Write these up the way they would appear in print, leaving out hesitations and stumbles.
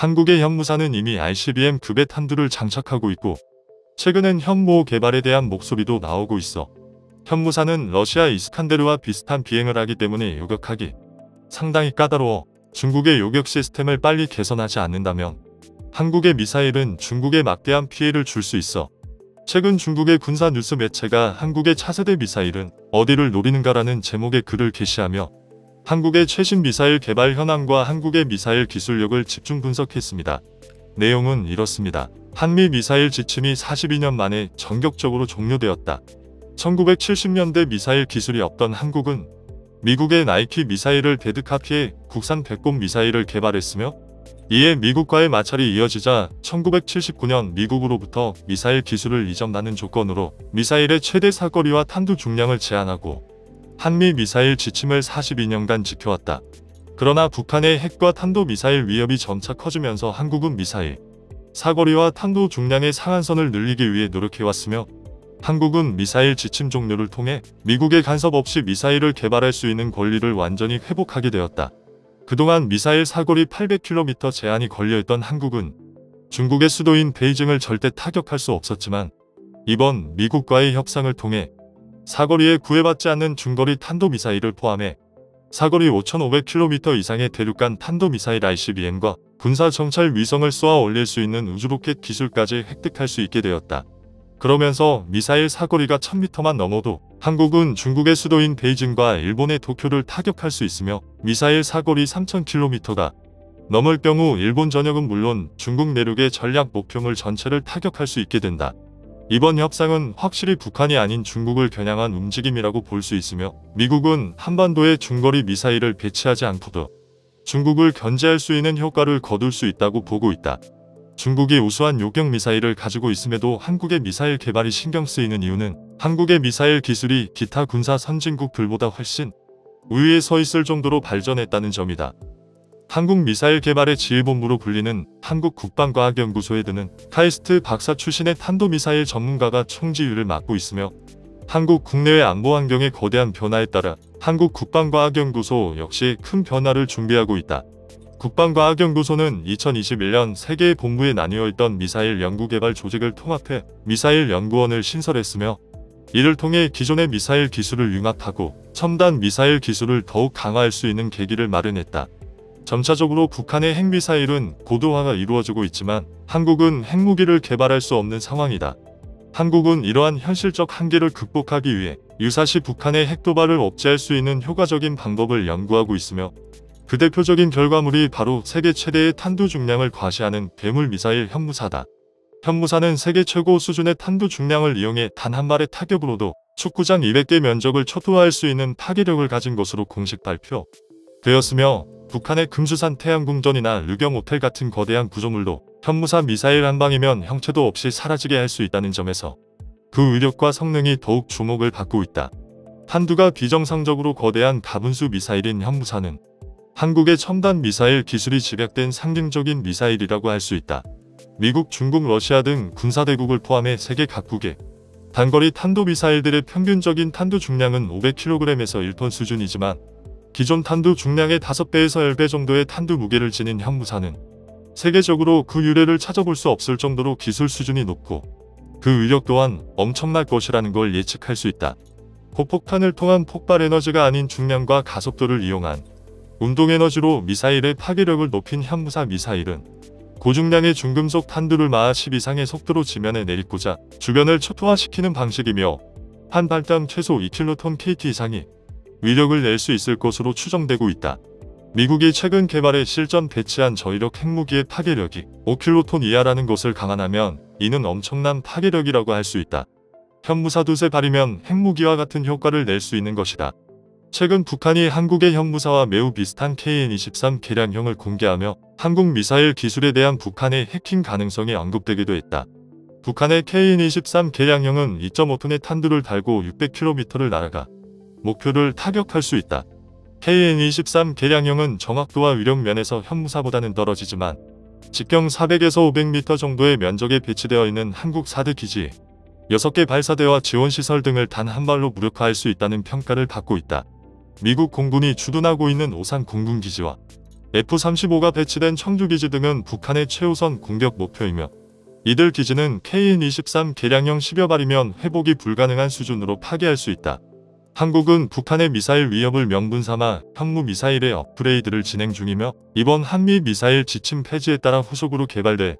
한국의 현무사는 이미 ICBM급의 탄두를 장착하고 있고 최근엔 현무 개발에 대한 목소리도 나오고 있어 현무사는 러시아 이스칸데르와 비슷한 비행을 하기 때문에 요격하기 상당히 까다로워 중국의 요격 시스템을 빨리 개선하지 않는다면 한국의 미사일은 중국에 막대한 피해를 줄 수 있어. 최근 중국의 군사 뉴스 매체가 한국의 차세대 미사일은 어디를 노리는가라는 제목의 글을 게시하며 한국의 최신 미사일 개발 현황과 한국의 미사일 기술력을 집중 분석했습니다. 내용은 이렇습니다. 한미 미사일 지침이 42년 만에 전격적으로 종료되었다. 1970년대 미사일 기술이 없던 한국은 미국의 나이키 미사일을 데드카피해 국산 배꼽 미사일을 개발했으며 이에 미국과의 마찰이 이어지자 1979년 미국으로부터 미사일 기술을 이전하는 조건으로 미사일의 최대 사거리와 탄두 중량을 제한하고 한미 미사일 지침을 42년간 지켜왔다. 그러나 북한의 핵과 탄도미사일 위협이 점차 커지면서 한국은 미사일 사거리와 탄도 중량의 상한선을 늘리기 위해 노력해왔으며 한국은 미사일 지침 종료를 통해 미국의 간섭 없이 미사일을 개발할 수 있는 권리를 완전히 회복하게 되었다. 그동안 미사일 사거리 800km 제한이 걸려있던 한국은 중국의 수도인 베이징을 절대 타격할 수 없었지만 이번 미국과의 협상을 통해 사거리에 구애받지 않는 중거리 탄도미사일을 포함해 사거리 5,500km 이상의 대륙간 탄도미사일 ICBM과 군사정찰 위성을 쏘아 올릴 수 있는 우주로켓 기술까지 획득할 수 있게 되었다. 그러면서 미사일 사거리가 1000m만 넘어도 한국은 중국의 수도인 베이징과 일본의 도쿄를 타격할 수 있으며 미사일 사거리 3000km가 넘을 경우 일본 전역은 물론 중국 내륙의 전략 목표물 전체를 타격할 수 있게 된다. 이번 협상은 확실히 북한이 아닌 중국을 겨냥한 움직임이라고 볼 수 있으며 미국은 한반도에 중거리 미사일을 배치하지 않고도 중국을 견제할 수 있는 효과를 거둘 수 있다고 보고 있다. 중국이 우수한 요격 미사일을 가지고 있음에도 한국의 미사일 개발이 신경 쓰이는 이유는 한국의 미사일 기술이 기타 군사 선진국들보다 훨씬 우위에 서 있을 정도로 발전했다는 점이다. 한국 미사일 개발의 지휘본부로 불리는 한국국방과학연구소에 드는 카이스트 박사 출신의 탄도미사일 전문가가 총지휘를 맡고 있으며 한국 국내외 안보 환경의 거대한 변화에 따라 한국국방과학연구소 역시 큰 변화를 준비하고 있다. 국방과학연구소는 2021년 3개의 본부에 나뉘어 있던 미사일 연구개발 조직을 통합해 미사일 연구원을 신설했으며 이를 통해 기존의 미사일 기술을 융합하고 첨단 미사일 기술을 더욱 강화할 수 있는 계기를 마련했다. 점차적으로 북한의 핵미사일은 고도화가 이루어지고 있지만 한국은 핵무기를 개발할 수 없는 상황이다. 한국은 이러한 현실적 한계를 극복하기 위해 유사시 북한의 핵도발을 억제할 수 있는 효과적인 방법을 연구하고 있으며 그 대표적인 결과물이 바로 세계 최대의 탄두 중량을 과시하는 괴물 미사일 현무사다. 현무사는 세계 최고 수준의 탄두 중량을 이용해 단 한 발의 타격으로도 축구장 200개 면적을 초토화할 수 있는 파괴력을 가진 것으로 공식 발표되었으며 북한의 금수산 태양궁전이나 르경호텔 같은 거대한 구조물도 현무사 미사일 한 방이면 형체도 없이 사라지게 할 수 있다는 점에서 그 위력과 성능이 더욱 주목을 받고 있다. 탄두가 비정상적으로 거대한 가분수 미사일인 현무사는 한국의 첨단 미사일 기술이 집약된 상징적인 미사일이라고 할 수 있다. 미국, 중국, 러시아 등 군사대국을 포함해 세계 각국의 단거리 탄도미사일들의 평균적인 탄두 중량은 500kg에서 1톤 수준이지만 기존 탄두 중량의 5배에서 10배 정도의 탄두 무게를 지닌 현무사는 세계적으로 그 유례를 찾아볼 수 없을 정도로 기술 수준이 높고 그 위력 또한 엄청날 것이라는 걸 예측할 수 있다. 고폭탄을 통한 폭발 에너지가 아닌 중량과 가속도를 이용한 운동에너지로 미사일의 파괴력을 높인 현무사 미사일은 고중량의 중금속 탄두를 마하 10 이상의 속도로 지면에 내딛고자 주변을 초토화시키는 방식이며 한 발당 최소 2킬로톤 KT 이상의 위력을 낼 수 있을 것으로 추정되고 있다. 미국이 최근 개발해 실전 배치한 저위력 핵무기의 파괴력이 5킬로톤 이하라는 것을 감안하면 이는 엄청난 파괴력이라고 할 수 있다. 현무사 두세 발이면 핵무기와 같은 효과를 낼 수 있는 것이다. 최근 북한이 한국의 현무사와 매우 비슷한 KN-23 개량형을 공개하며 한국 미사일 기술에 대한 북한의 해킹 가능성이 언급되기도 했다. 북한의 KN-23 개량형은 2.5톤의 탄두를 달고 600km를 날아가 목표를 타격할 수 있다. KN-23 개량형은 정확도와 위력 면에서 현무사보다는 떨어지지만 직경 400에서 500m 정도의 면적에 배치되어 있는 한국 4대 기지 6개 발사대와 지원시설 등을 단 한 발로 무력화할 수 있다는 평가를 받고 있다. 미국 공군이 주둔하고 있는 오산 공군기지와 F-35가 배치된 청주기지 등은 북한의 최우선 공격 목표이며 이들 기지는 KN-23 개량형 10여 발이면 회복이 불가능한 수준으로 파괴할 수 있다. 한국은 북한의 미사일 위협을 명분 삼아 현무 미사일의 업그레이드를 진행 중이며 이번 한미 미사일 지침 폐지에 따라 후속으로 개발돼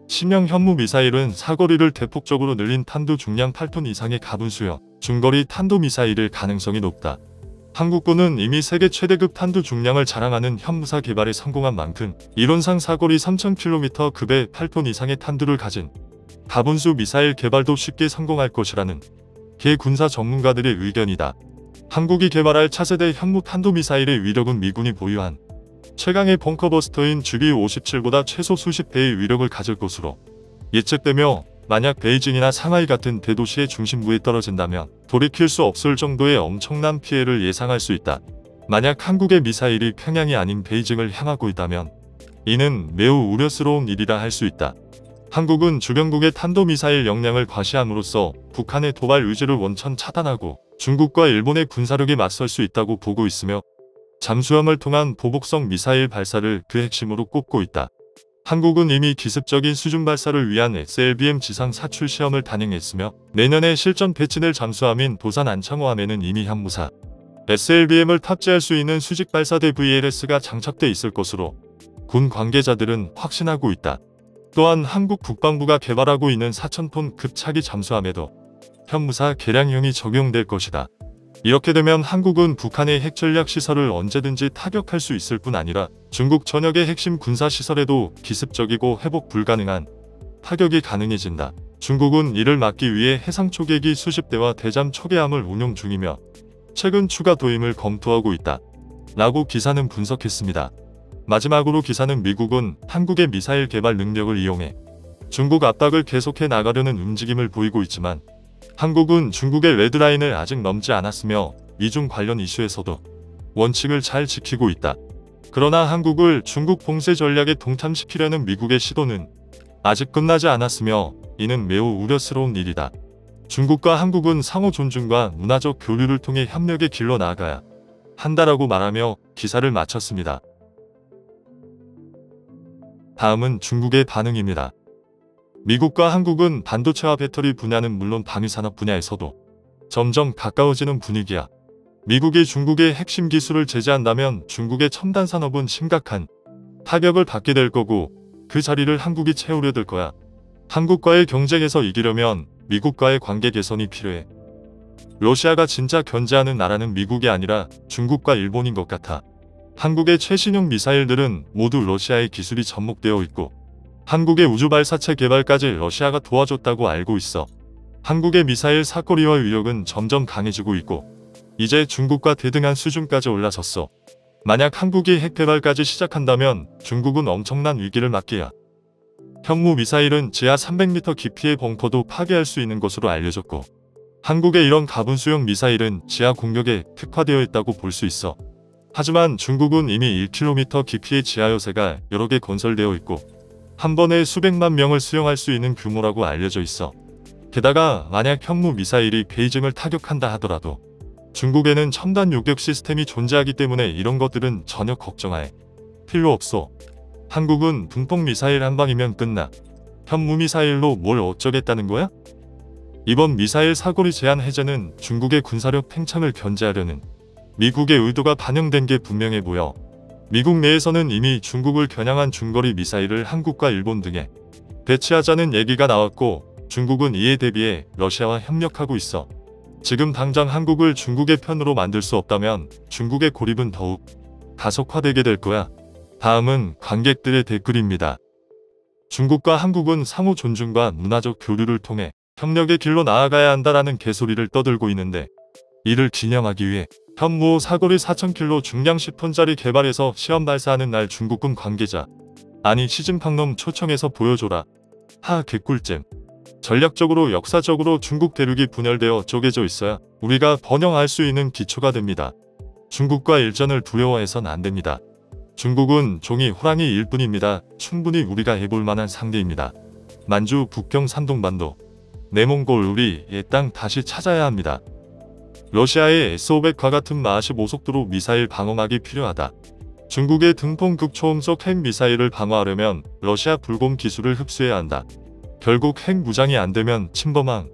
신형 현무 미사일은 사거리를 대폭적으로 늘린 탄도 중량 8톤 이상의 가분수형 중거리 탄도미사일일 가능성이 높다. 한국군은 이미 세계 최대급 탄도 중량을 자랑하는 현무사 개발에 성공한 만큼 이론상 사거리 3000km 급의 8톤 이상의 탄두를 가진 가분수 미사일 개발도 쉽게 성공할 것이라는 개 군사 전문가들의 의견이다. 한국이 개발할 차세대 현무 탄도미사일의 위력은 미군이 보유한 최강의 벙커버스터인 GB-57보다 최소 수십 배의 위력을 가질 것으로 예측되며 만약 베이징이나 상하이 같은 대도시의 중심부에 떨어진다면 돌이킬 수 없을 정도의 엄청난 피해를 예상할 수 있다. 만약 한국의 미사일이 평양이 아닌 베이징을 향하고 있다면 이는 매우 우려스러운 일이라 할 수 있다. 한국은 주변국의 탄도미사일 역량을 과시함으로써 북한의 도발 의지를 원천 차단하고 중국과 일본의 군사력에 맞설 수 있다고 보고 있으며 잠수함을 통한 보복성 미사일 발사를 그 핵심으로 꼽고 있다. 한국은 이미 기습적인 수중 발사를 위한 SLBM 지상 사출 시험을 단행했으며 내년에 실전 배치될 잠수함인 도산 안창호함에는 이미 현무사 SLBM을 탑재할 수 있는 수직 발사대 VLS가 장착돼 있을 것으로 군 관계자들은 확신하고 있다. 또한 한국 국방부가 개발하고 있는 4000톤급 차기 잠수함에도 현무사 개량형이 적용될 것이다. 이렇게 되면 한국은 북한의 핵전략 시설을 언제든지 타격할 수 있을 뿐 아니라 중국 전역의 핵심 군사시설에도 기습적이고 회복 불가능한 타격이 가능해진다. 중국은 이를 막기 위해 해상 초계기 수십 대와 대잠 초계함을 운용 중이며 최근 추가 도입을 검토하고 있다. 라고 기사는 분석했습니다. 마지막으로 기사는 미국은 한국의 미사일 개발 능력을 이용해 중국 압박을 계속해 나가려는 움직임을 보이고 있지만 한국은 중국의 레드라인을 아직 넘지 않았으며 미중 관련 이슈에서도 원칙을 잘 지키고 있다. 그러나 한국을 중국 봉쇄 전략에 동참시키려는 미국의 시도는 아직 끝나지 않았으며 이는 매우 우려스러운 일이다. 중국과 한국은 상호 존중과 문화적 교류를 통해 협력의 길로 나아가야 한다라고 말하며 기사를 마쳤습니다. 다음은 중국의 반응입니다. 미국과 한국은 반도체와 배터리 분야는 물론 방위산업 분야에서도 점점 가까워지는 분위기야. 미국이 중국의 핵심 기술을 제재한다면 중국의 첨단 산업은 심각한 타격을 받게 될 거고 그 자리를 한국이 채우려 들 거야. 한국과의 경쟁에서 이기려면 미국과의 관계 개선이 필요해. 러시아가 진짜 견제하는 나라는 미국이 아니라 중국과 일본인 것 같아. 한국의 최신형 미사일들은 모두 러시아의 기술이 접목되어 있고 한국의 우주발사체 개발까지 러시아가 도와줬다고 알고 있어. 한국의 미사일 사거리와 위력은 점점 강해지고 있고 이제 중국과 대등한 수준까지 올라섰어. 만약 한국이 핵 개발까지 시작한다면 중국은 엄청난 위기를 맞게야. 현무 미사일은 지하 300m 깊이의 벙커도 파괴할 수 있는 것으로 알려졌고 한국의 이런 가분수형 미사일은 지하 공격에 특화되어 있다고 볼 수 있어. 하지만 중국은 이미 1km 깊이의 지하 요새가 여러 개 건설되어 있고 한 번에 수백만 명을 수용할 수 있는 규모라고 알려져 있어. 게다가 만약 현무 미사일이 베이징을 타격한다 하더라도 중국에는 첨단 요격 시스템이 존재하기 때문에 이런 것들은 전혀 걱정할 필요 없어. 한국은 분폭 미사일 한 방이면 끝나. 현무 미사일로 뭘 어쩌겠다는 거야? 이번 미사일 사거리 제한 해제는 중국의 군사력 팽창을 견제하려는 미국의 의도가 반영된 게 분명해 보여. 미국 내에서는 이미 중국을 겨냥한 중거리 미사일을 한국과 일본 등에 배치하자는 얘기가 나왔고 중국은 이에 대비해 러시아와 협력하고 있어. 지금 당장 한국을 중국의 편으로 만들 수 없다면 중국의 고립은 더욱 가속화되게 될 거야. 다음은 관객들의 댓글입니다. 중국과 한국은 상호 존중과 문화적 교류를 통해 협력의 길로 나아가야 한다라는 개소리를 떠들고 있는데 이를 기념하기 위해 현무 사거리 4000km 중량 10톤짜리 개발해서 시험 발사하는 날 중국군 관계자 아니 시진팡놈 초청해서 보여줘라. 하 개꿀잼. 전략적으로 역사적으로 중국 대륙이 분열되어 쪼개져 있어야 우리가 번영할 수 있는 기초가 됩니다. 중국과 일전을 두려워해선 안 됩니다. 중국은 종이 호랑이일 뿐입니다. 충분히 우리가 해볼 만한 상대입니다. 만주 북경 산동반도 내몽골 우리의 땅 다시 찾아야 합니다. 러시아의 S-500과 같은 마15속도로 미사일 방어막이 필요하다. 중국의 등폭 극초음속 핵미사일을 방어하려면 러시아 불곰 기술을 흡수해야 한다. 결국 핵 무장이 안 되면 침범함.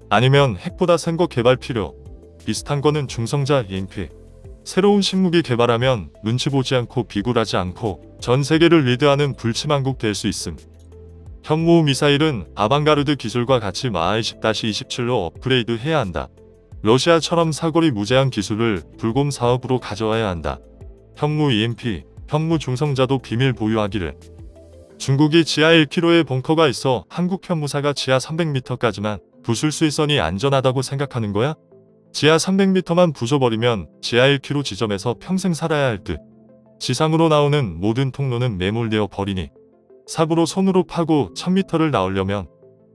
아니면 핵보다 센 거 개발 필요. 비슷한 거는 중성자 EMP. 새로운 신무기 개발하면 눈치 보지 않고 비굴하지 않고 전 세계를 리드하는 불침항국 될 수 있음. 현무 미사일은 아방가르드 기술과 같이 마하이 10-27로 업그레이드 해야 한다. 러시아처럼 사거리 무제한 기술을 불곰 사업으로 가져와야 한다. 현무 EMP, 현무 중성자도 비밀 보유하기를. 중국이 지하 1km의 벙커가 있어 한국 현무사가 지하 300m까지만 부술 수 있으니 안전하다고 생각하는 거야? 지하 300m만 부숴버리면 지하 1km 지점에서 평생 살아야 할 듯. 지상으로 나오는 모든 통로는 매몰되어 버리니 삽으로 손으로 파고 1000m를 나오려면